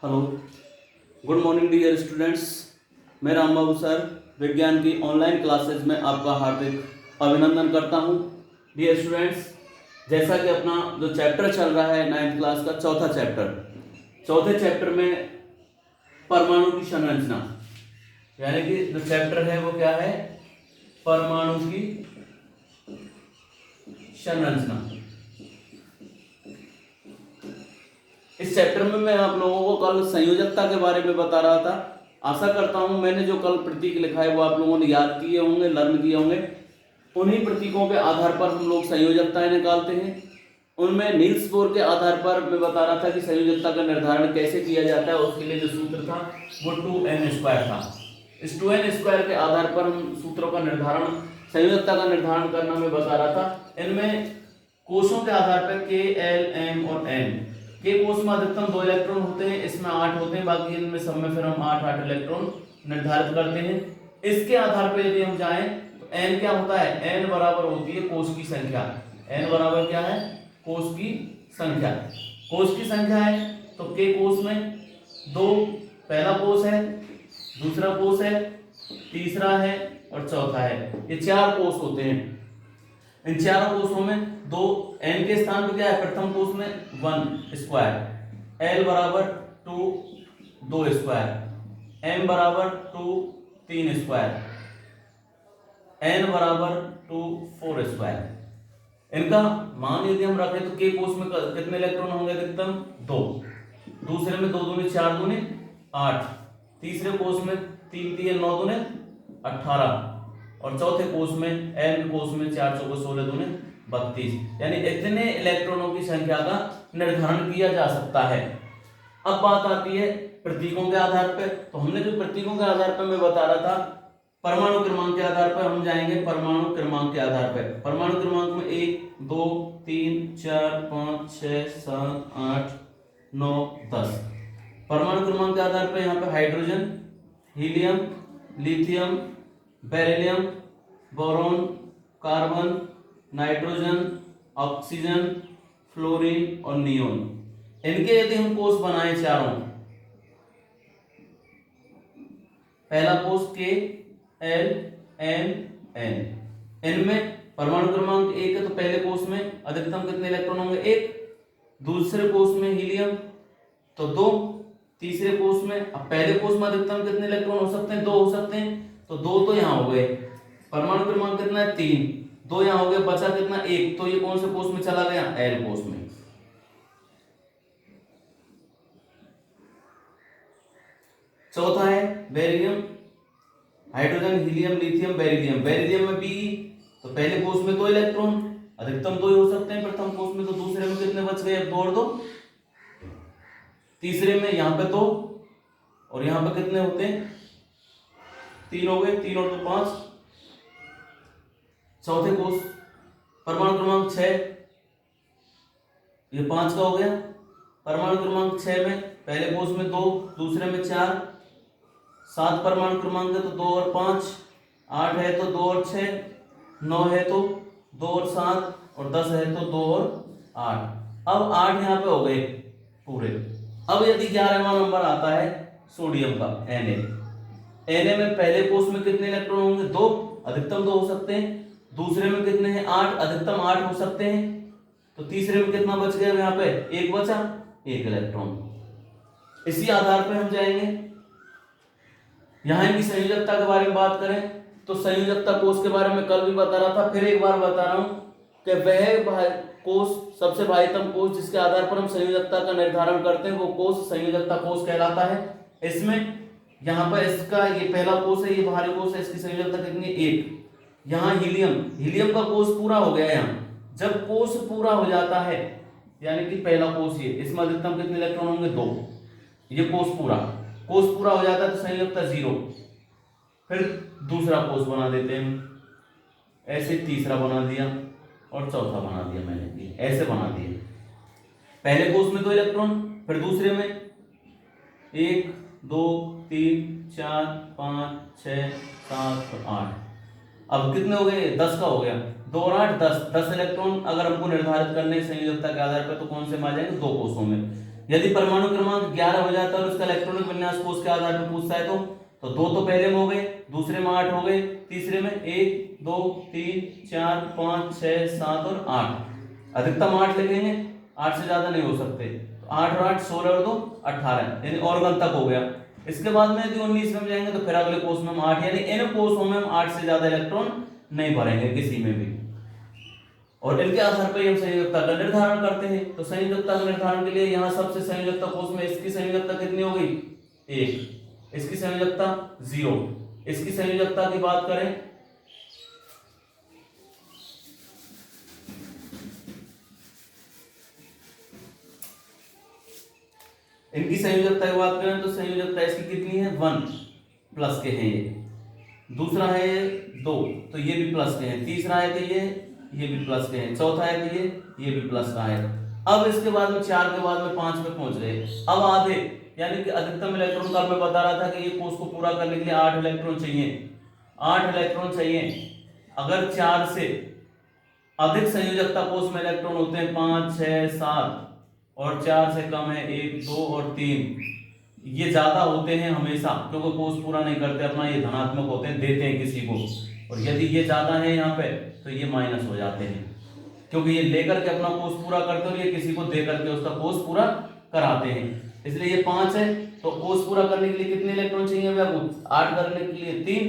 Hello, good morning dear students. मैं राम बाबू sir विज्ञान की ऑनलाइन क्लासेस में आपका हार्दिक अभिनंदन करता हूं। डियर स्टूडेंट्स, जैसा कि अपना जो चैप्टर चल रहा है 9th क्लास का चौथा चैप्टर, चौथे चैप्टर में परमाणु की संरचना, यानी कि जो चैप्टर है वो क्या है, परमाणु की संरचना। इस चैप्टर में मैं आप लोगों को कल संयोजकता के बारे में बता रहा था। आशा करता हूं मैंने जो कल प्रतीक लिखा है वो आप लोगों ने याद किए होंगे, लर्न किए होंगे। उन्हीं प्रतीकों के आधार पर हम लोग संयोजकताएं निकालते हैं। उनमें नील्स बोर के आधार पर मैं बता रहा था कि संयोजकता का निर्धारण कैसे किया जाता है। उसके लिए जो सूत्र था वो 2n² था। इस 2n² के आधार पर हम सूत्रों का निर्धारण, संयोजकता का निर्धारण करना मैं बता रहा था। इनमें कोषों के आधार पर K, L, M और N। के कोष में अधिकतम 2 इलेक्ट्रॉन होते हैं, इसमें 8 होते हैं, बाकी इनमें सब में फिर हम 8 इलेक्ट्रॉन निर्धारित करते हैं। इसके आधार पर यदि हम जाएं तो n क्या होता है, n बराबर होती है कोष की संख्या। n बराबर क्या है, कोष की संख्या। कोष की संख्या है तो के कोष में 2, पहला कोष है, दूसरा कोष है, तीसरा है और चौथा है। ये 4 कोष होते हैं। इन चारों कोषों में 2, n के स्थान पर क्या है, प्रथम कोष में 1², l बराबर 2, 2², m बराबर 2, 3², n बराबर 2, 4²। इनका मान यदि हम रखें तो के कोष में कितने इलेक्ट्रॉन होंगे, अधिकतम 2, दूसरे में 2 दूनी 4 दूनी 8, तीसरे कोष में 3 3 9 दूनी 18 और चौथे कोष में n कोष में 4 चौके 16 दूनी 32। यानी इतने इलेक्ट्रॉनों की संख्या का निर्धारण किया जा सकता है। अब बात आती है प्रतीकों के आधार पर। तो हमने जो प्रतीकों के आधार पर मैं बता रहा था, परमाणु क्रमांक के आधार पर हम जाएंगे। परमाणु क्रमांक के आधार पर परमाणु क्रमांक में 1 2 3 4 5 6 7 8 9 10। परमाणु क्रमांक के आधार पर यहाँ पे hydrogen, helium, lithium, beryllium, boron, carbon, nitrogen, oxygen, fluorine और नियोन, इनके यदि हम कोष बनाए चारों, पहला कोष के, एल, एम, एन, इनमें परमाणु क्रमांक 1 है तो पहले कोष में अधिकतम कितने इलेक्ट्रॉन होंगे, 1, दूसरे कोष में हीलियम तो 2, तीसरे कोष में, अब पहले कोष में अधिकतम कितने इलेक्ट्रॉन हो सकते हैं, 2 हो सकते हैं, तो 2 तो यहां हो गए। परमाणु क्रमांक कितना है, 3, 2 यहां हो गए, बचा कितना, 1, तो ये कौन से कोष में चला गया, एल कोष में। चौथा है beryllium, hydrogen, helium, lithium, beryllium. Beryllium में बी, तो पहले कोष में 2 इलेक्ट्रॉन, अधिकतम 2 ही हो सकते हैं प्रथम कोष में, तो दूसरे में कितने बच गए, 2 और 2, तीसरे में यहां पे 2 और यहां पे कितने होते हैं, 3 हो गए, 3 और 2 5। चौथे कोष परमाणु क्रमांक 6, ये 5 का हो गया। परमाणु क्रमांक 6 में पहले कोष में 2, दूसरे में 4, 7 परमाणु क्रमांक है तो 2 और 5, 8 है तो 2 और 6, 9 है तो 2 और 7 और 10 है तो 2 और 8। अब 8 यहाँ पे हो गए पूरे। अब यदि 11वां नंबर आता है सोडियम का, Na में पहले कोष में कितने इलेक्ट्रॉन होंगे, 2, अधिकतम 2 हो सकते हैं, दूसरे में कितने हैं, 8, अधिकतम 8 हो सकते हैं, तो तीसरे में कितना बच गया, यहाँ पे 1 बचा, 1 इलेक्ट्रॉन। इसी आधार पर हम जाएंगे। यहां की संयोजकता के बारे में बात करें तो संयोजकता कोष के बारे में कल भी बता रहा था, फिर एक बार बता रहा हूं कि वह कोष, सबसे भारीतम कोष जिसके आधार पर हम संयोजकता का निर्धारण करते हैं, वो कोष संयोजकता कोष कहलाता है। इसमें यहाँ पर इसका ये पहला कोष है, ये भारी कोष है, इसकी संयोजकता कितनी है, 1। यहाँ हीलियम का कोष पूरा हो गया। यहाँ जब कोष पूरा हो जाता है, यानी कि पहला कोष ये, इसमें अधिकतम कितने इलेक्ट्रॉन होंगे, 2, ये कोष पूरा हो जाता है तो संयोजकता 0। फिर दूसरा कोष बना देते हैं, ऐसे तीसरा बना दिया और चौथा बना दिया, मैंने ऐसे बना दिए। पहले कोष में 2 इलेक्ट्रॉन, फिर दूसरे में 1 2 3 4 5 6 7 और 8। अब कितने हो गए, 10 का हो गया, 2 और 8 10 इलेक्ट्रॉन अगर हमको निर्धारित करने संयोजकता के आधार पर तो कौन से में आ जाएंगे, 2 कोषों में। यदि परमाणु क्रमांक 11 हो जाता है और उसका इलेक्ट्रॉनिक विन्यास कोष के आधार पर पूछता है तो दो तो पहले में हो गए, दूसरे में 8 हो गए, तीसरे में 1 2 3 4 5 6 7 और 8, अधिकतम 8 लिखेंगे, 8 से ज्यादा नहीं हो सकते। तो 8 और 8 16 और 2 18, यानी ऑर्गन तक हो गया। इसके बाद में यदि 19 में जाएंगे तो फिर अगले कोष में हम 8, यानी इन कोषों में हम 8 से ज्यादा इलेक्ट्रॉन नहीं भरेंगे किसी में भी, और इनके आधार पर हम संयोजकता का निर्धारण करते हैं। तो संयोजकता के निर्धारण के लिए यहाँ सबसे संयोजकता कोष में इसकी संयोजकता कितनी हो गई 1, इसकी संयोजकता 0, इसकी संयोजकता की बात करें इनकी संयोजकता की बात करें तो संयोजकता इसकी कितनी है 1 प्लस के हैं ये, दूसरा है ये 2 तो ये भी प्लस के हैं, तीसरा है तो ये भी प्लस के हैं, चौथा है तो ये भी प्लस का है। अब इसके बाद में 4 के बाद में 5 पे पहुंच गए। अब आधे यानी कि अधिकतम इलेक्ट्रॉन का मैं बता रहा था कि ये कोष को पूरा करने के लिए 8 इलेक्ट्रॉन चाहिए, 8 इलेक्ट्रॉन चाहिए। अगर 4 से अधिक संयोजकता कोष में इलेक्ट्रॉन होते हैं 5 6 7 और 4 से कम है 1 2 और 3, ये ज्यादा होते हैं हमेशा, क्योंकि कोष पूरा नहीं करते अपना, ये धनात्मक होते हैं, देते हैं किसी को, और यदि ये ज्यादा है यहाँ पे तो ये माइनस हो जाते हैं, क्योंकि ये लेकर के अपना कोष पूरा करते हैं और ये किसी को दे करके उसका कोष पूरा कराते हैं। इसलिए ये 5 है तो कोष पूरा करने के लिए कितने इलेक्ट्रॉन चाहिए भैया, 8 करने के लिए 3,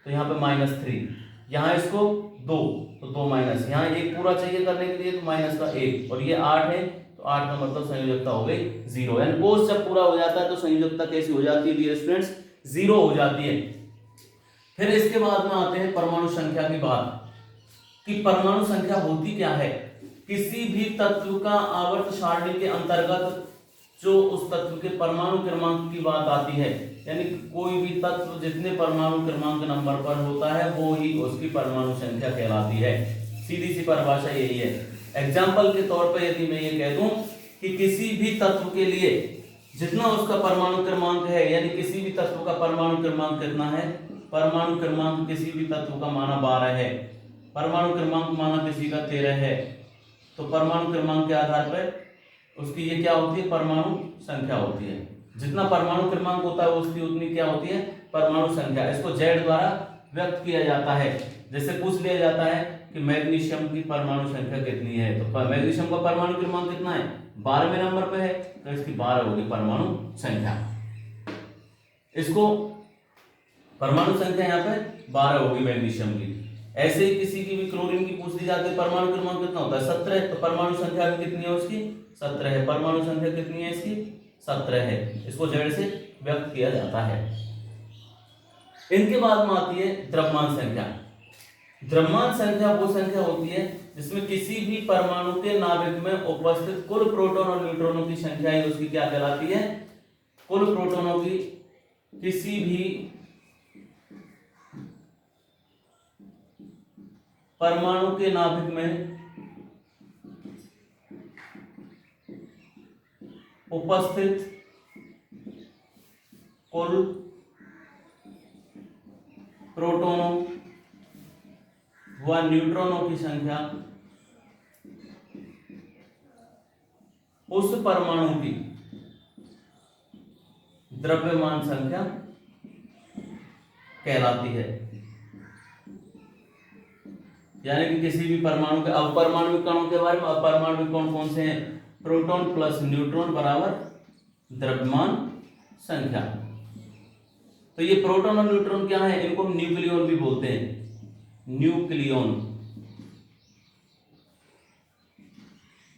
तो यहाँ पे -3, यहाँ इसको 2 तो 2 माइनस, यहाँ 1 पूरा चाहिए करने के लिए तो माइनस का 1, और ये 8 है तो 8 का मतलब संयोजकता हो गई 0। यानी कोष जब पूरा हो जाता है तो संयोजकता कैसी हो जाती है डियर स्टूडेंट्स, 0 हो जाती है। फिर इसके बाद में आते हैं परमाणु संख्या की बात, कि परमाणु संख्या होती क्या है। किसी भी तत्व का आवर्त सारणी के अंतर्गत जो उस तत्व के परमाणु क्रमांक की बात आती है, यानी कोई भी तत्व जितने परमाणु क्रमांक नंबर पर होता है वो ही उसकी परमाणु संख्या कहलाती है। सीधी सी परिभाषा यही है। एग्जाम्पल के तौर पर यदि मैं ये कह दूं कि किसी भी तत्व के लिए जितना उसका परमाणु क्रमांक है, यानी किसी भी तत्व का परमाणु क्रमांक कितना है, परमाणु क्रमांक किसी भी तत्व का माना 12 है, परमाणु क्रमांक माना किसी का 13 है, तो परमाणु क्रमांक के आधार पर उसकी ये क्या होती है, परमाणु संख्या होती है। जितना परमाणु क्रमांक होता है उसकी उतनी क्या होती है, परमाणु संख्या। इसको Z द्वारा व्यक्त किया जाता है। जैसे पूछ लिया जाता है कि मैग्नीशियम की परमाणु संख्या कितनी है, तो मैग्नीशियम का परमाणु क्रमांक कितना है, 12वें नंबर पे है, तो इसकी 12 होगी परमाणु संख्या। इसको परमाणु संख्या यहाँ पे 12 होगी मैग्नीशियम की। ऐसे ही किसी की भी क्लोरीन की पूछ ली जाती है परमाणु क्रमांक कितना होता है, 17, तो परमाणु संख्या भी कितनी है उसकी, 17 है। परमाणु संख्या कितनी है इसकी, 17 है। इसको Z से व्यक्त किया जाता है। इनके बाद में आती है द्रव्यमान संख्या। द्रव्यमान संख्या वो संख्या होती है जिसमें किसी भी परमाणु के नाभिक में उपस्थित कुल प्रोटॉन और न्यूट्रॉनों की संख्या ही उसकी क्या कहलाती है, कुल प्रोटॉनों की किसी भी परमाणु के नाभिक में उपस्थित कुल प्रोटॉनों व न्यूट्रॉनों की संख्या उस परमाणु की द्रव्यमान संख्या कहलाती है। यानी कि किसी भी परमाणु के अपरमाणु कणों के बारे में, अपरमाणु कण कौन से हैं, प्रोटॉन प्लस न्यूट्रॉन बराबर द्रव्यमान संख्या। तो ये प्रोटॉन और न्यूट्रॉन क्या है, इनको हम न्यूक्लियॉन भी बोलते हैं, न्यूक्लियॉन,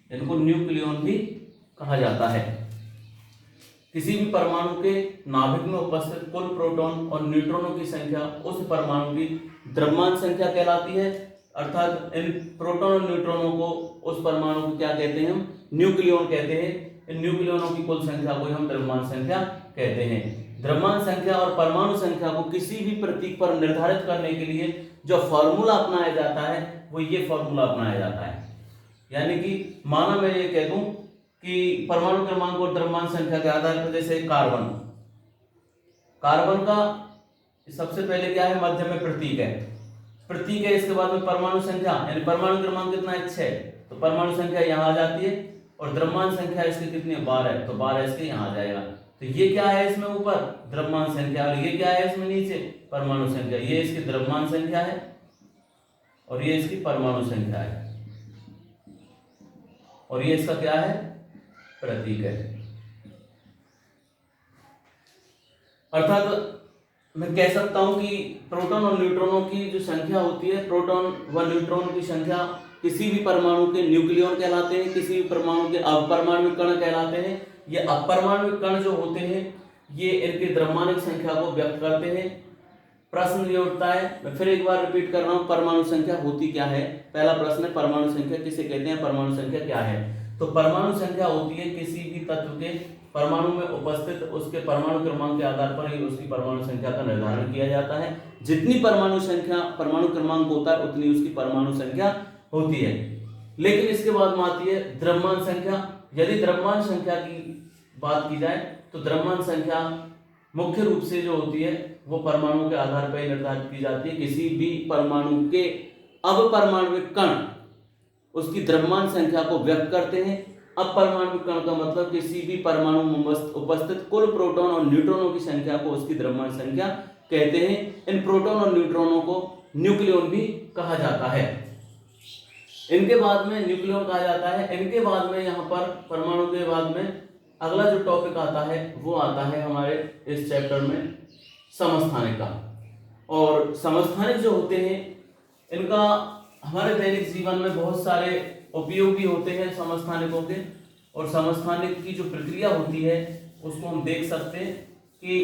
इनको न्यूक्लियॉन भी कहा जाता है। किसी भी परमाणु के नाभिक में उपस्थित कुल प्रोटॉन और न्यूट्रॉनों की संख्या उस परमाणु की द्रव्यमान संख्या कहलाती है। अर्थात इन प्रोटॉन और न्यूट्रॉनों को उस परमाणु को क्या कहते हैं, हम न्यूक्लियॉन कहते हैं। इन न्यूक्लियॉनों की कुल संख्या को हम द्रव्यमान संख्या कहते हैं। द्रव्यमान संख्या और परमाणु संख्या को किसी भी प्रतीक पर निर्धारित करने के लिए जो फॉर्मूला अपनाया जाता है वो ये फॉर्मूला अपनाया जाता है। यानी कि माना मैं ये कह दूं कि परमाणु क्रमांक और द्रव्यमान संख्या के आधार पर, जैसे कार्बन, कार्बन का सबसे पहले क्या है, मध्य में प्रतीक है, प्रतीक है। इसके बाद में परमाणु संख्या यानी परमाणु क्रमांक कितना है, 6, तो परमाणु संख्या यहाँ आ जाती है। और द्रव्यमान संख्या इसके कितनी 12 है, तो 12 इसके यहाँ आ जाएगा। तो ये क्या है इसमें ऊपर द्रव्यमान संख्या, और ये क्या है इसमें नीचे परमाणु संख्या। ये इसकी द्रव्यमान संख्या है और ये इसकी परमाणु संख्या है, और ये इसका क्या है प्रतीक है। अर्थात मैं कह सकता हूं कि प्रोटॉन और न्यूट्रॉनों की जो संख्या होती है, प्रोटॉन व न्यूट्रॉन की संख्या किसी भी परमाणु के न्यूक्लियन कहलाते हैं, किसी भी परमाणु के अपरमाणविक कण कहलाते हैं। ये अपरमाणविक कण जो होते हैं ये इनकी द्रव्यमानिक संख्या को व्यक्त करते हैं। प्रश्न ये उठता है, मैं फिर एक बार रिपीट कर रहा हूं, परमाणु संख्या होती क्या है। पहला प्रश्न है परमाणु संख्या किसे कहते हैं, परमाणु संख्या क्या है। तो परमाणु संख्या होती है किसी भी तत्व के परमाणु में उपस्थित उसके परमाणु क्रमांक के आधार पर ही उसकी परमाणु संख्या का निर्धारण किया जाता है। जितनी परमाणु संख्या परमाणु क्रमांक होता है उतनी उसकी परमाणु संख्या होती है। लेकिन इसके बाद में आती है द्रव्यमान संख्या। यदि द्रव्यमान संख्या की बात की जाए तो द्रव्यमान संख्या मुख्य रूप से जो होती है वो परमाणु के आधार पर निर्धारित की जाती है। किसी भी परमाणु के अपरमाणविक कण उसकी द्रव्यमान संख्या को व्यक्त करते हैं। अपरमाणविक कण का मतलब किसी भी परमाणु में उपस्थित कुल प्रोटॉन और न्यूट्रॉनों की संख्या को उसकी द्रव्यमान संख्या कहते हैं। इन प्रोटॉन और न्यूट्रॉनों को न्यूक्लियन भी कहा जाता है। इनके बाद में न्यूक्लियन कहा जाता है। इनके बाद में यहाँ पर परमाणु के बाद में अगला जो टॉपिक आता है वो आता है हमारे इस चैप्टर में समस्थानिक का। और समस्थानिक जो होते हैं इनका हमारे दैनिक जीवन में बहुत सारे उपयोग भी होते हैं समस्थानिकों के। और समस्थानिक की जो प्रक्रिया होती है उसको हम देख सकते हैं कि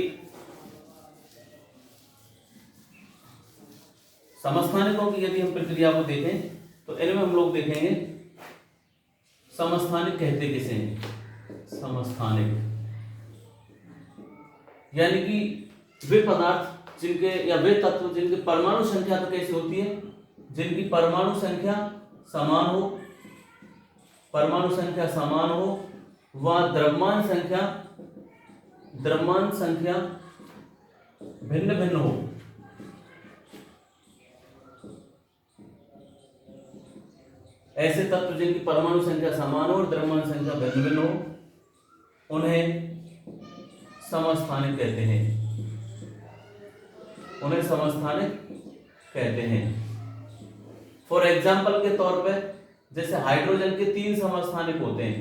समस्थानिकों की यदि हम प्रक्रिया को देखें तो इनमें हम लोग देखेंगे समस्थानिक कहते किसे हैं। समस्थानिक यानी कि वे पदार्थ जिनके या वे तत्व जिनकी परमाणु संख्या तो कैसी होती है, जिनकी परमाणु संख्या समान हो, परमाणु संख्या समान हो व द्रव्यमान संख्या भिन्न भिन्न हो। ऐसे तत्व जिनकी परमाणु संख्या समान हो और द्रव्यमान संख्या भिन्न भिन्न हो उन्हें समस्थानिक कहते हैं। उन्हें समस्थानिक कहते हैं। फॉर एग्जाम्पल के तौर पे जैसे हाइड्रोजन के 3 समस्थानिक होते हैं।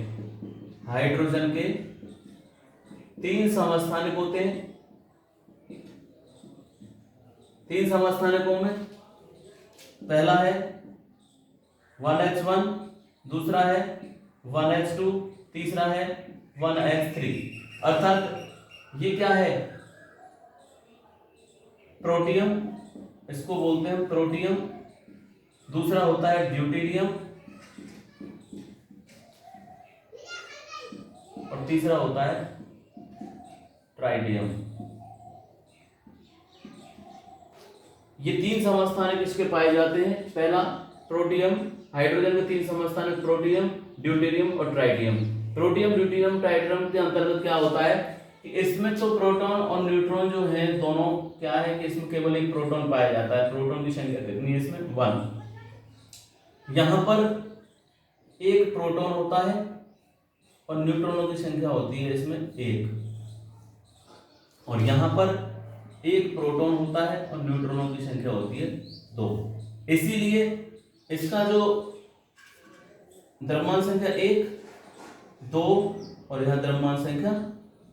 हाइड्रोजन के 3 समस्थानिक होते हैं। 3 समस्थानिकों में पहला है 1H1, दूसरा है 1H2, तीसरा है 1H3। अर्थात ये क्या है प्रोटियम, इसको बोलते हैं प्रोटियम। दूसरा होता है ड्यूटेरियम और तीसरा होता है ट्राइडियम। ये 3 समस्थानिक इसके पाए जाते हैं। पहला प्रोटियम, हाइड्रोजन के 3 समस्थानिक प्रोटियम, ड्यूटेरियम और ट्राइडियम। प्रोटियम, ड्यूटेरियम, ट्राइडियम के अंतर्गत क्या होता है कि इसमें तो प्रोटॉन और न्यूट्रॉन जो है दोनों क्या है कि इसमें केवल एक प्रोटॉन पाया जाता है। प्रोटॉन की संख्या कितनी है इसमें 1। यहां पर एक प्रोटॉन होता है और न्यूट्रॉनों की संख्या होती है इसमें 1। और यहां पर एक प्रोटॉन होता है और न्यूट्रॉनों की संख्या होती है 2। इसीलिए इसका जो द्रव्यमान संख्या 1, 2 और यहां द्रव्यमान संख्या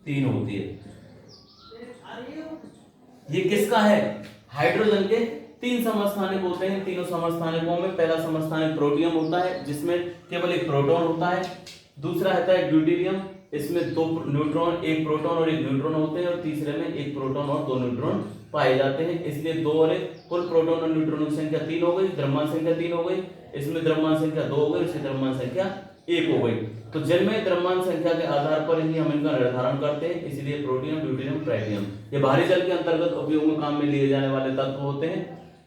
3 होती है। ये किसका है? हाइड्रोजन के 3 समस्थानिक होते हैं। तीनों समस्थानिकों में पहला समस्थानिक प्रोटियम होता है जिसमें केवल एक प्रोटॉन होता है। दूसरा होता है ड्यूटेरियम, इसमें 2 न्यूट्रॉन, एक प्रोटॉन और एक न्यूट्रॉन होते हैं। और तीसरे में एक प्रोटॉन और 2 न्यूट्रॉन पाए जाते हैं। इसलिए 2 और 1 कुल प्रोटॉन और न्यूट्रॉनों की संख्या 3 हो गई, द्रव्यमान संख्या 3 हो गई। इसमें द्रव्यमान संख्या 2 हो गई, इसमें द्रव्यमान संख्या 1 हो गई। तो जिनमें द्रव्यमान संख्या के आधार पर ही हम इनका निर्धारण करते हैं। इसलिए प्रोटियम, ड्यूटेरियम, ट्राइडियम ये बाहरी जल के अंतर्गत उपयोग में काम में लिए जाने वाले तत्व होते हैं।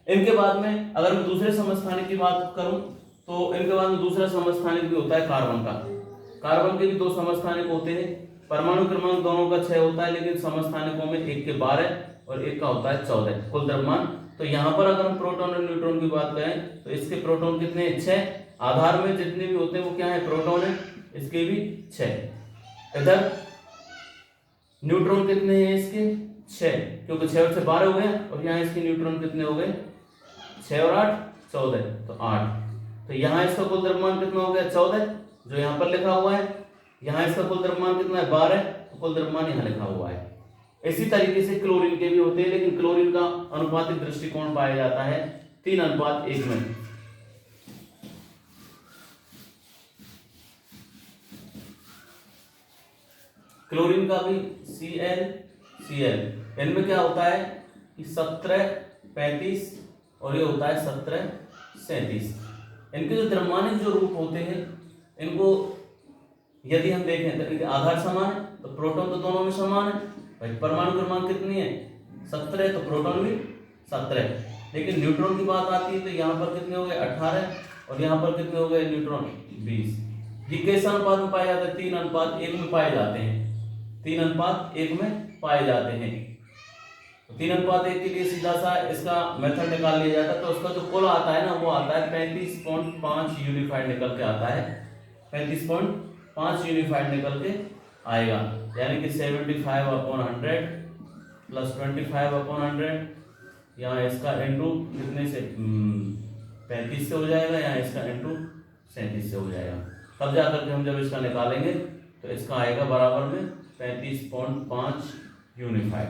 इनके बाद में अगर मैं दूसरे समस्थानिक की बात करूं तो इनके बाद में दूसरा समस्थानिक भी होता है कार्बन का। कार्बन के भी 2 समस्थानिक होते हैं। परमाणु क्रमांक दोनों का 6 होता है, लेकिन समस्थानिकों में एक के 12 और एक का होता है 14 कुल द्रव्यमान। तो यहाँ पर अगर हम प्रोटॉन और न्यूट्रॉन की बात करें तो इसके प्रोटॉन कितने 6, आधार में जितने भी होते हैं वो क्या है प्रोटॉन है। इसके भी 6। इधर न्यूट्रॉन कितने हैं इसके 6, क्योंकि 6 और 6 12 हो गए, और यहाँ इसके न्यूट्रॉन कितने हो गए 6 और 8 14, तो 8। तो यहाँ इसका कुल द्रव्यमान कितना हो गया 14 जो यहाँ पर लिखा हुआ है, यहाँ इसका कुल द्रव्यमान कितना है 12, तो कुल द्रव्यमान यहाँ लिखा हुआ है। इसी तरीके से क्लोरीन के भी होते हैं, लेकिन क्लोरीन का अनुपातिक दृष्टिकोण पाया जाता है 3:1 में। क्लोरीन का भी Cl इनमें क्या होता है कि 17 35 और ये होता है 17 37। इनके जो द्रव्यमानिक जो रूप होते हैं, इनको यदि हम देखें तो आधार समान है, तो प्रोटॉन तो दोनों में समान है भाई। परमाणु क्रमांक कितनी है 17, तो प्रोटॉन भी 17। लेकिन न्यूट्रॉन की बात आती है तो यहाँ पर कितने हो गए 18 और यहाँ पर कितने हो गए न्यूट्रॉन 20। ये कैसे अनुपात में पाए जाते हैं 3:1 में पाए जाते हैं, 3:1 में पाए जाते हैं। तो 3:1 के लिए सीधा सा इसका मेथड निकाल लिया जाता है, तो उसका जो कुल आता है ना वो आता है 35.5 यूनिफाइड निकल के आता है, 35.5 यूनिफाइड निकल के आएगा, यानी कि 75/100 प्लस 25/100, यहाँ इसका इंटू कितने से 35 से हो जाएगा, यहाँ इसका इंटू 37 से हो जाएगा। तब जाकर के हम जब इसका निकालेंगे तो इसका आएगा बराबर में 35.5 यूनिफाइड।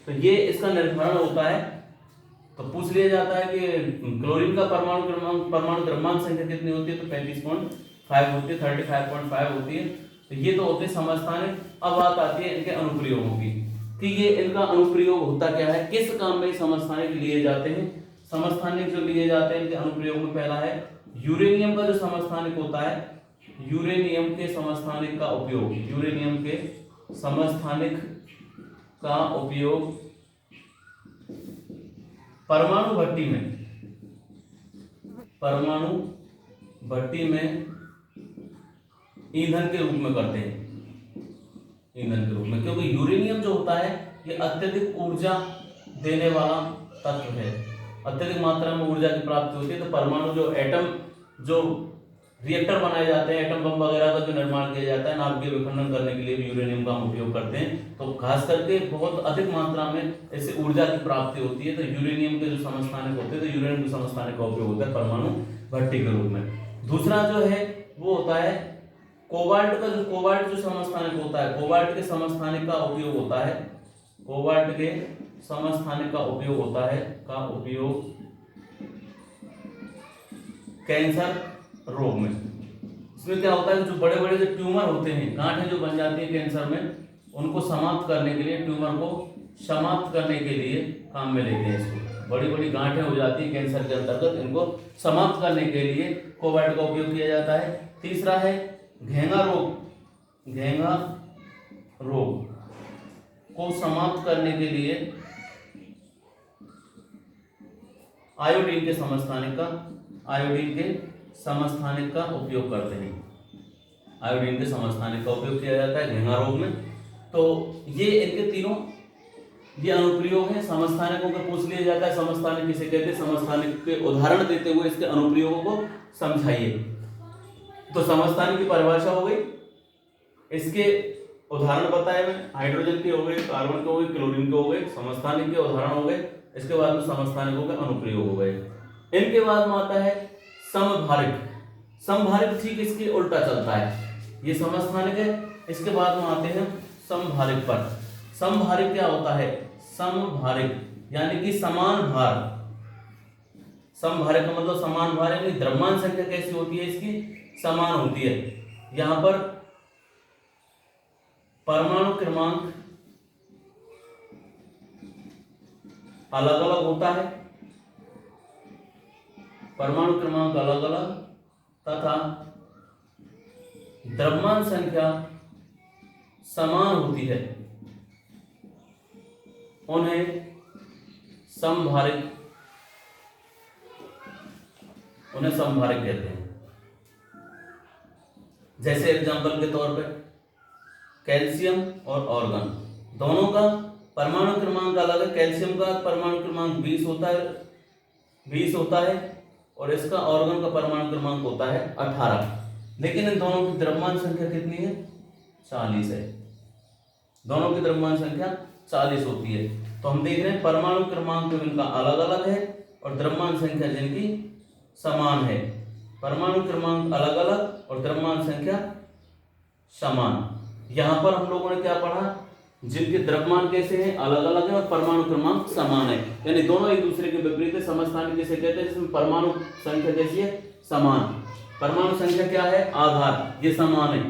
तो ये इसका निर्धारण होता है। तो पूछ लिया जाता है कि क्लोरीन का परमाणु द्रव्यमान संख्या कितनी होती है, तो 35.5 होती है, 35.5 होती है। तो ये तो होते समस्थानिक। अब बात आती है इनके अनुप्रयोगों की कि ये इनका अनुप्रयोग होता क्या है, किस काम में समस्थानिक लिए जाते हैं। समस्थानिक जो लिए जाते हैं इनके अनुप्रयोग में पहला है यूरेनियम का जो समस्थानिक होता है, यूरेनियम के समस्थानिक का उपयोग, यूरेनियम के समस्थानिक का उपयोग परमाणु भट्टी में ईंधन के रूप में करते हैं, ईंधन के रूप में, क्योंकि यूरेनियम जो होता है ये अत्यधिक ऊर्जा देने वाला तत्व है, अत्यधिक मात्रा में ऊर्जा की प्राप्ति होती है। तो परमाणु जो एटम जो रिएक्टर बनाए जाते हैं, एटम बम वगैरह का जो निर्माण किया जाता है, नाभिकीय विखंडन करने के लिए भी यूरेनियम का हम उपयोग करते हैं। तो खास करके बहुत अधिक मात्रा में इससे ऊर्जा की प्राप्ति होती है। तो यूरेनियम के जो समस्थानिक होते हैं, तो यूरेनियम के समस्थानिक का उपयोग होता है परमाणु भट्टी के रूप में। दूसरा जो है वो होता है कोबाल्ट का, जो कोबाल्ट जो समस्थानिक होता है, कोबाल्ट के समस्थानिक का उपयोग होता है, कोबाल्ट के समस्थानिक का उपयोग होता है, का उपयोग कैंसर रोग में। इसमें क्या होता है, जो बड़े बड़े जो ट्यूमर होते हैं, गांठें जो बन जाती है कैंसर में, उनको समाप्त करने के लिए, ट्यूमर को समाप्त करने के लिए काम में लेते हैं इसको। बड़ी बड़ी गांठें हो जाती है कैंसर के अंतर्गत, इनको समाप्त करने के लिए कोबाल्ट का उपयोग किया जाता है। तीसरा है घेंगा रोग, घेंगा रोग को समाप्त करने के लिए आयोडीन के समस्थानिक का, आयोडीन के समस्थानिक का उपयोग करते हैं, आयोडीन के समस्थानिक का उपयोग किया जाता है घेंगा रोग में। तो ये इनके तीनों ये अनुप्रयोग हैं। समस्थानिकों को पूछ लिया जाता है समस्थानिक किसे कहते हैं, समस्थानिक के उदाहरण देते हुए इसके अनुप्रयोगों को समझाइए। तो समस्थानिक की परिभाषा हो गई, इसके उदाहरण बताए मैं, हाइड्रोजन के हो गए, कार्बन के हो गए, क्लोरीन के हो गए, समस्थानिक के उदाहरण हो गए। इसके बाद में समस्थानिकों के अनुप्रयोग हो गए। इनके बाद में आता है समभारिक। समभारिक ठीक इसके उल्टा चलता है, ये समस्थानिक है, इसके बाद में आते हैं समभारिक पर। समभारिक क्या होता है, समभारिक यानी कि समान भार। समभारिक का मतलब समान भार, यानी द्रव्यमान संख्या कैसी होती है इसकी, समान होती है। यहां पर परमाणु क्रमांक अलग अलग होता है, परमाणु क्रमांक अलग अलग तथा द्रव्यमान संख्या समान होती है, उन्हें समभारिक, उन्हें समभारिक कहते हैं। जैसे एग्जांपल के तौर पे कैल्शियम और ऑर्गन, दोनों का परमाणु क्रमांक अलग है। कैल्शियम का परमाणु क्रमांक 20 होता है, 20 होता है, और इसका ऑर्गन का परमाणु क्रमांक होता है 18। लेकिन इन दोनों की द्रव्यमान संख्या कितनी है? 40 है। दोनों की द्रव्यमान संख्या 40 होती है। तो हम देख रहे हैं परमाणु क्रमांक तो इनका अलग अलग है और द्रव्यमान संख्या जिनकी समान है। परमाणु क्रमांक अलग अलग और द्रव्यमान संख्या समान। यहाँ पर हम लोगों ने क्या पढ़ा? जिनके द्रव्यमान कैसे हैं? अलग अलग है और परमाणु क्रमांक समान है, यानी दोनों एक दूसरे के विपरीत है। समस्थानिक किसे कहते हैं? जिसमें परमाणु संख्या कैसी है? समान। परमाणु संख्या क्या है? आधार, ये समान है।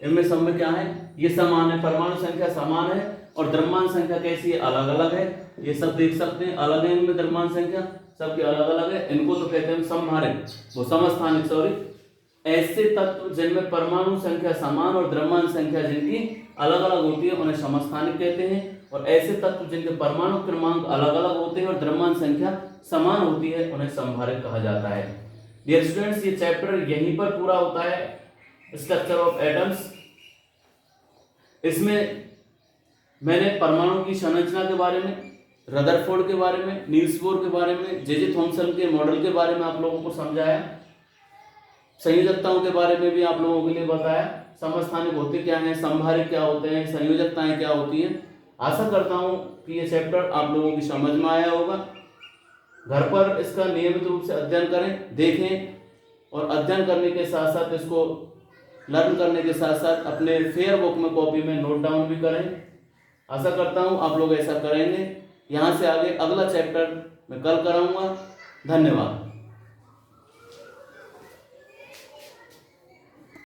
इनमें सब में क्या है? ये समान है। परमाणु संख्या समान है और द्रव्यमान संख्या कैसी है? अलग अलग है। ये सब देख सकते हैं, अलग है इनमें द्रव्यमान संख्या, सबके अलग अलग है। इनको तो कहते हैं समभारिक, वो समस्थानिक सॉरी। ऐसे तत्व जिनमें परमाणु संख्या समान और द्रव्यमान संख्या जिनकी अलग अलग होती है उन्हें समस्थानिक कहते हैं। और ऐसे तत्व जिनके परमाणु क्रमांक अलग अलग होते हैं और द्रव्यमान संख्या समान होती है उन्हें समभारिक कहा जाता है। डियर स्टूडेंट्स, ये चैप्टर यहीं पर पूरा होता है, स्ट्रक्चर ऑफ एटम्स। इसमें मैंने परमाणु की संरचना के बारे में, रदरफोर्ड के बारे में, नील्स बोर के बारे में, जे थॉमसन के मॉडल के बारे में आप लोगों को समझाया। संयोजकताओं के बारे में भी आप लोगों के लिए बताया। समस्थानिक होते क्या हैं, समभारिक क्या होते हैं, संयोजकताएं क्या होती हैं। आशा करता हूं कि ये चैप्टर आप लोगों की समझ में आया होगा। घर पर इसका नियमित रूप से अध्ययन करें, देखें और अध्ययन करने के साथ साथ इसको लर्न करने के साथ साथ अपने फेयर बुक में, कॉपी में नोट डाउन भी करें। आशा करता हूं आप लोग ऐसा करेंगे। यहाँ से आगे अगला चैप्टर मैं कल कराऊंगा। धन्यवाद।